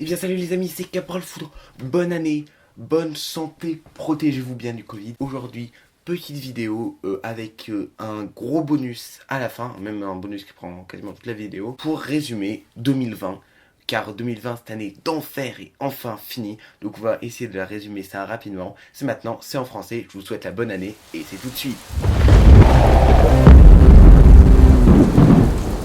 Eh bien salut les amis, c'est Caporal Foudre. Bonne année, bonne santé, protégez-vous bien du Covid. Aujourd'hui, petite vidéo avec un gros bonus à la fin, même un bonus qui prend quasiment toute la vidéo, pour résumer 2020. Car 2020, cette année d'enfer est enfin finie. Donc on va essayer de la résumer ça rapidement. C'est maintenant, c'est en français, je vous souhaite la bonne année et c'est tout de suite.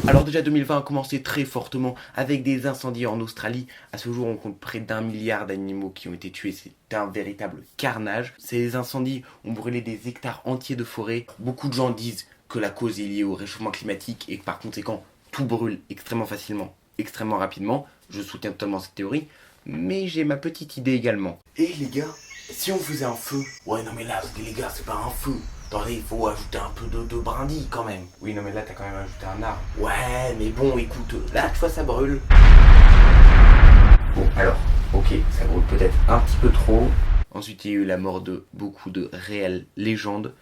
Alors déjà 2020 a commencé très fortement avec des incendies en Australie. À ce jour on compte près d'1 milliard d'animaux qui ont été tués, c'est un véritable carnage. Ces incendies ont brûlé des hectares entiers de forêt. Beaucoup de gens disent que la cause est liée au réchauffement climatique et que par conséquent tout brûle extrêmement facilement, extrêmement rapidement. Je soutiens totalement cette théorie, mais j'ai ma petite idée également. Et les gars, si on faisait un feu? Ouais non mais là les gars c'est pas un feu. Attendez, il faut ajouter un peu de brindilles quand même. Oui, non, mais là, t'as quand même ajouté un arbre. Ouais, mais bon, écoute, là, tu vois, ça brûle. Bon, alors, ok, ça brûle peut-être un petit peu trop. Ensuite, il y a eu la mort de beaucoup de réelles légendes.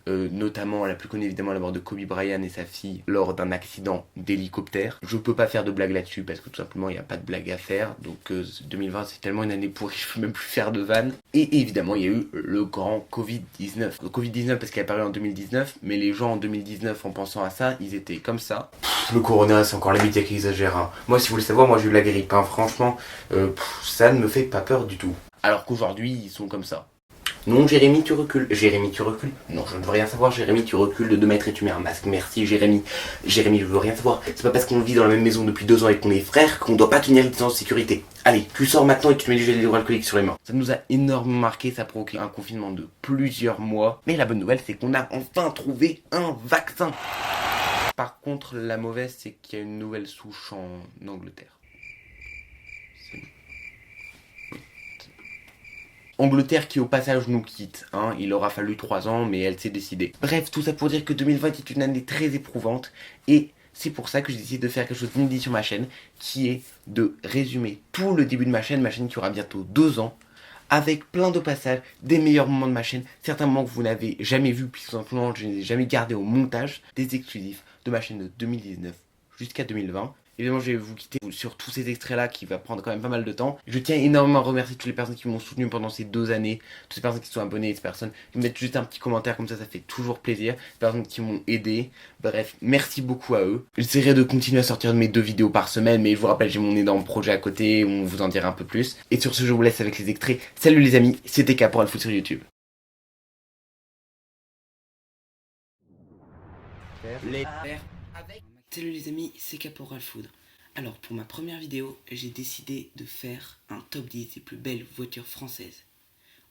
Notamment, la plus connue évidemment, la mort de Kobe Bryant et sa fille lors d'un accident d'hélicoptère. Je peux pas faire de blague là-dessus parce que tout simplement il n'y a pas de blague à faire. Donc 2020 c'est tellement une année pourrie que je peux même plus faire de vannes. Et évidemment il y a eu le grand Covid-19. Le Covid-19 parce qu'il est apparu en 2019, mais les gens en 2019 en pensant à ça, ils étaient comme ça. Le corona c'est encore les médias qui exagèrent. Hein. Moi si vous voulez savoir, moi j'ai eu la grippe. Hein. Franchement, ça ne me fait pas peur du tout. Alors qu'aujourd'hui ils sont comme ça. Non, Jérémy, tu recules. Jérémy, tu recules. Non, je ne veux rien savoir. Jérémy, tu recules de 2 mètres et tu mets un masque. Merci, Jérémy. Jérémy, je veux rien savoir. C'est pas parce qu'on vit dans la même maison depuis 2 ans et qu'on est frères qu'on doit pas tenir les distances de sécurité. Allez, tu sors maintenant et tu te mets du gel hydroalcoolique sur les mains. Ça nous a énormément marqué. Ça a provoqué un confinement de plusieurs mois. Mais la bonne nouvelle, c'est qu'on a enfin trouvé un vaccin. Par contre, la mauvaise, c'est qu'il y a une nouvelle souche en Angleterre. Angleterre qui au passage nous quitte, hein. Il aura fallu 3 ans mais elle s'est décidée. Bref, tout ça pour dire que 2020 est une année très éprouvante et c'est pour ça que j'ai décidé de faire quelque chose d'inédit sur ma chaîne qui est de résumer tout le début de ma chaîne qui aura bientôt 2 ans avec plein de passages, des meilleurs moments de ma chaîne, certains moments que vous n'avez jamais vus puisque simplement je ne les ai jamais gardés au montage, des exclusifs de ma chaîne de 2019 jusqu'à 2020. Évidemment, je vais vous quitter sur tous ces extraits-là qui va prendre quand même pas mal de temps. Je tiens énormément à remercier toutes les personnes qui m'ont soutenu pendant ces 2 années, toutes les personnes qui sont abonnées, ces personnes qui me mettent juste un petit commentaire comme ça fait toujours plaisir. Les personnes qui m'ont aidé. Bref, merci beaucoup à eux. J'essaierai de continuer à sortir mes 2 vidéos par semaine, mais je vous rappelle, j'ai mon énorme projet à côté, on vous en dira un peu plus. Et sur ce, je vous laisse avec les extraits. Salut les amis, c'était Caporal Foot sur YouTube. Salut les amis, c'est Caporal Foudre. Alors pour ma première vidéo, j'ai décidé de faire un top 10 des plus belles voitures françaises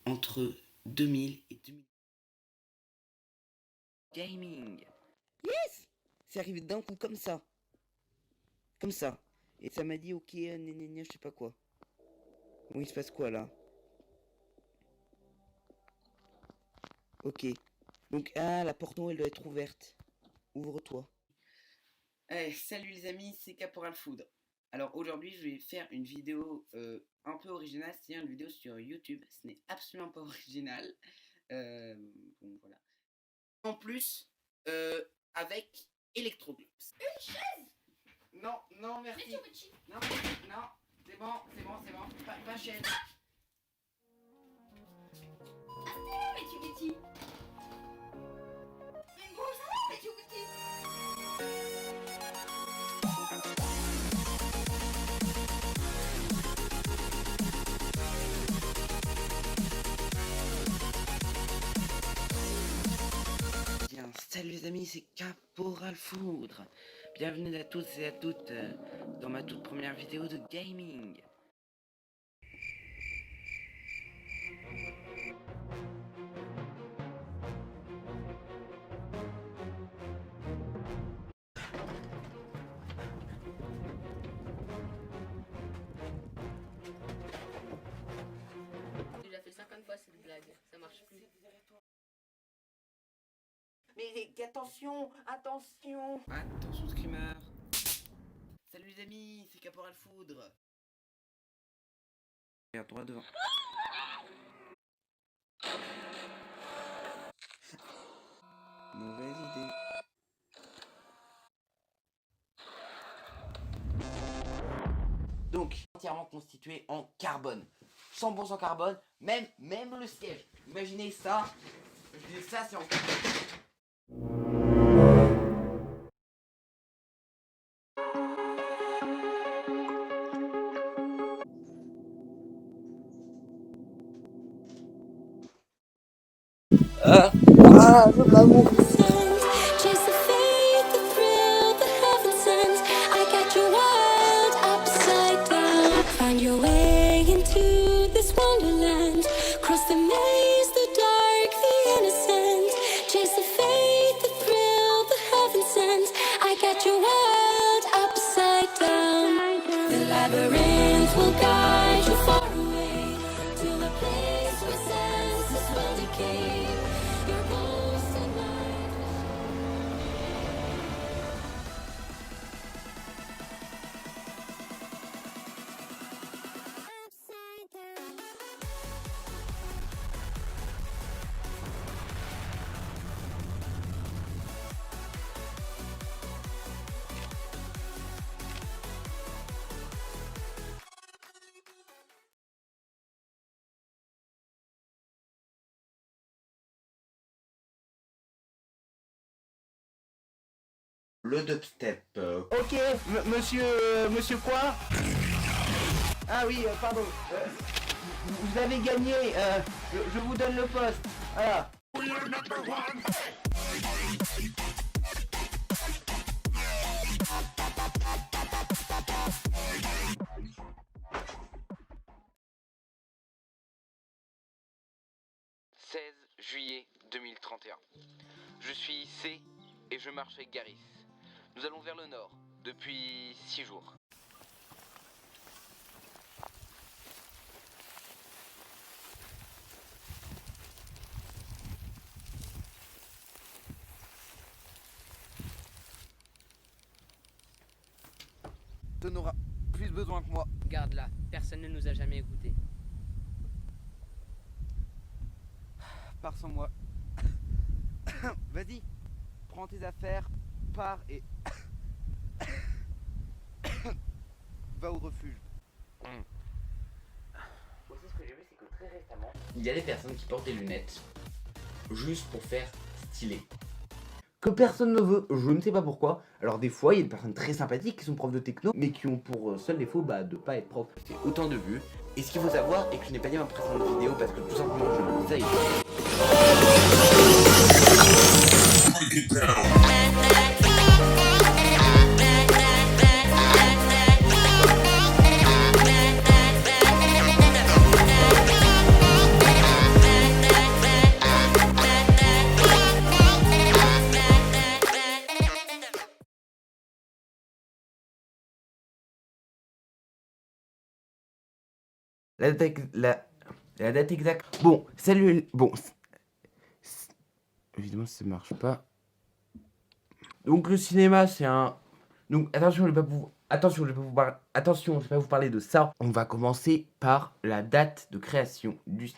entre 2000 et 2000. Gaming. Yes. C'est arrivé d'un coup comme ça. Comme ça. Et ça m'a dit ok, je sais pas quoi. Bon, il se passe quoi là? Ok. Donc, ah, la porte elle doit être ouverte. Ouvre-toi. Salut les amis, c'est Caporal Foudre. Alors aujourd'hui je vais faire une vidéo un peu originale, c'est-à-dire une vidéo sur YouTube. Ce n'est absolument pas original. Bon voilà. En plus, avec Electroclips. Une chaise. Non, non merci. Mitsubishi. Non, non, c'est bon, pas chaise. Mitsubishi. Mais bon, ça va, Mitsubishi. Bien, salut les amis, c'est Caporal Foudre. Bienvenue à tous et à toutes dans ma toute première vidéo de gaming. Tu l'as fait 50 fois cette blague, ça marche plus. Mais attention, attention. Attention screamer. Salut les amis, c'est Caporal Foudre. Regarde droit devant. Mauvaise idée. Donc, entièrement constitué en carbone. 100% carbone, même le siège. Imaginez ça, c'est en carbone. Je m'amour. Chase the faith, the thrill, the heaven sent. I got your world upside down. Find your way into this wonderland. Cross the maze, the dark, the innocent. Chase the faith, the thrill, the heaven sent. I got your world upside down. The labyrinth will guide you far away to the place where senses will decay. Your ghost and light. Upside down. Le dubstep. Ok, monsieur quoi? Ah oui, pardon. Vous avez gagné. Je vous donne le poste. Voilà. 16 juillet 2031. Je suis C et je marche avec Garis. Nous allons vers le nord depuis 6 jours. Tu n'auras plus besoin que moi. Garde-la, personne ne nous a jamais écoutés. Pars sans moi. Vas-y, prends tes affaires, pars et va au refuge. Aussi, ce que j'ai vu, c'est que très récemment, il y a des personnes qui portent des lunettes juste pour faire stylé. Que personne ne veut, je ne sais pas pourquoi. Alors des fois, il y a des personnes très sympathiques qui sont profs de techno, mais qui ont pour seul défaut de pas être prof. C'est autant de vues. Et ce qu'il faut savoir est que je n'ai pas dit ma précédente vidéo parce que tout simplement je le disais. La date exacte. Bon, salut. Bon, évidemment, ça marche pas. Donc le cinéma, c'est un. Donc attention, je vais pas vous. Attention, je vais pas vous parler de ça. On va commencer par la date de création du.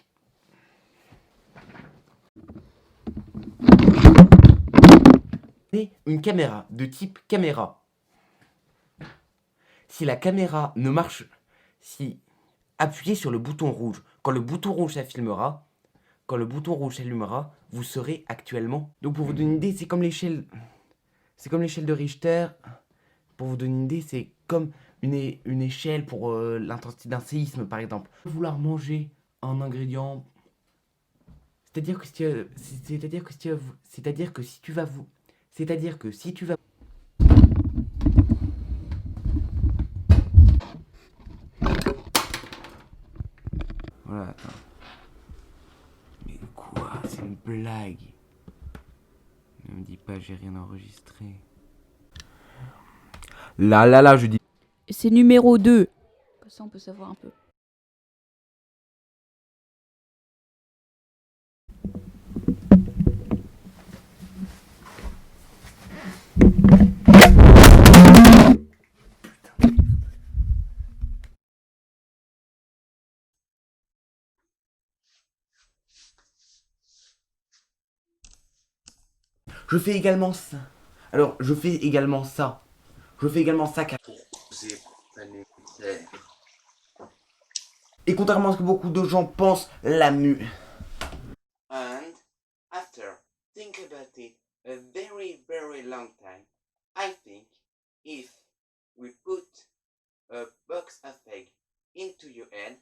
Une caméra de type caméra. Si la caméra ne marche, si appuyez sur le bouton rouge. Quand le bouton rouge s'allumera, vous serez actuellement. Donc pour vous donner une idée, c'est comme l'échelle de Richter. Pour vous donner une idée, c'est comme une échelle pour l'intensité d'un séisme par exemple. Vouloir manger un ingrédient, c'est-à-dire que si tu vas voilà, attends. Mais quoi? C'est une blague. Ne me dis pas, j'ai rien enregistré. Là, je dis. C'est numéro 2. Comme ça, on peut savoir un peu. Je fais également ça. Alors, je fais également ça. car. Et contrairement à ce que beaucoup de gens pensent, la mu... And after think about it a very, very long time, I think if we put a box of egg into your head,